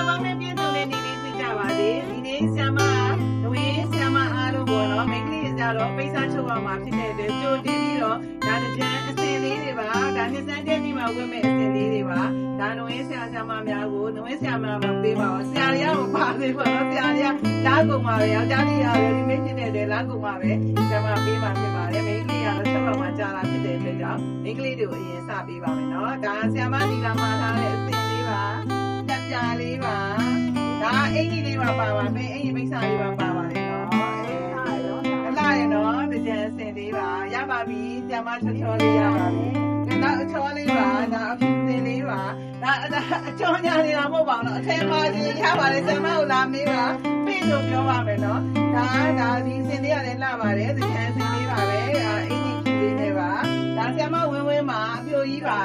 ကောင်းတဲ့ပြည့်စုံတဲ့နေ့လေးဖြစ်ကြပါစေဒီနေ့ဆရာမလူရင်းဆရာမအားလုံးပေါ့နော်မိန်းကလေးကြတော့ပိတ်စားချုပ်အောင်မှာဖြစ်တဲ့အတွက်ကြိုတင်ပြီးတော့ဒါတကြံအစင်လေးတွေပါဒါနှစ်စန်းတဲ့နေ့မှာဝတ်မဲ့အစင်လေးတွေပါဒါလူရင်းဆရာဆရာမများကိုလူရင်းဆရာမမပေးပါဘူးဆရာတွေကမပါသေးဘူးနော်ဆရာတွေကလာကုန်ပါပဲယောက်ျားလေးရတယ်ဒီမိတ်ဖြစ်တဲ့လာကုန်ပါပဲဆရာမပေးပါဖြစ်ပါတယ်မိန်းကလေးကတော့ချက်တော့မှကြာလာဖြစ်တဲ့အတွက်ကြောင့်မိန်းကလေးတွေကိုအရင်စပေးပါမယ်နော်ဒါဆရာမဒီလာမှာထားတဲ့အစင်လေးပါတက်ပြားလေးပါဒါအင်ကြီးလေးပါပါမင်းအင်ကြီးမိတ်ဆာလေးပါပါပါတယ်နော်အလားရနော်တကြံအစင်လေးပါရပါပြီဆရာမချောလေးရပါပြီနောက်အချောလေးပါဒါအဖြူစင်လေးပါဒါအချောညာနေတာမဟုတ်ပါဘူးနော်အထက်မှာကြီးရပါတယ်ဆရာမကိုလာမေးပါပြေလို့ပြောပါမယ်နော်ဒါဒီစင်လေးကလည်းလှပါတယ်တကြံအစင်လေးပါပဲအင်ကြီးဖြူလေးနဲ့ပါဒါဆရာမဝင်းဝင်းမှာအပြိုကြီးပါ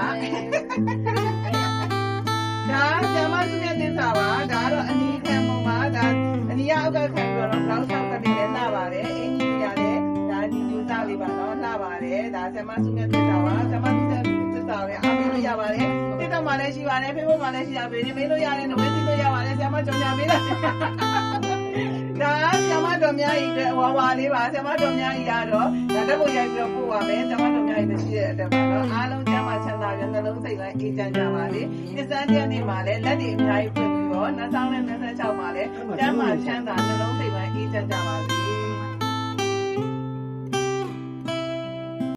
ဒါဆရာမသူရဲ့သစ္စာပါဒါတော့အနီးခံပုံပါဒါအနီးအောက်ကခံပြီးတော့နောက်ဆောက်ကတည်းကလှပါတယ်အင်ကြီးကလည်းဒါဒီကျူးစားလေးပါနော်လှပါတယ်ဒါဆရာမသူရဲ့သစ္စာပါဆရာမသူရဲ့သစ္စာပဲအားပေးလို့ရပါတယ်တစ်တော့မှလည်းရှိပါတယ်ဖေဖို့မှလည်းရှိရပေနေမေးလို့ရတယ်နဝဲသိလို့ရပါတယ်ဆရာမကြောင်ကြပေးလိုက်ဒါဆရာမတော်များကြီးတဲ့ဝါဝါလေးပါဆရာမတော်များကြီးရတော့ဒါတက်ဖို့ရိုက်ပြီးတော့ပို့ပါမယ်ဆရာမတော်များကြီးမရှိတဲ့အတက်ပါတော့အားလုံးကျမ်းမာချမ်းသာကြနှလုံးစိတ်လိုက်အေးချမ်းကြပါစေနှစ်စန်းတဲ့နေ့မှာလည်းလက်တွေအများကြီးဖွင့်ပြီးတော့နှာဆောင်နဲ့26မှာလည်းကျမ်းမာချမ်းသာနှလုံးစိတ်လိုက်အေးချမ်းကြပါစေ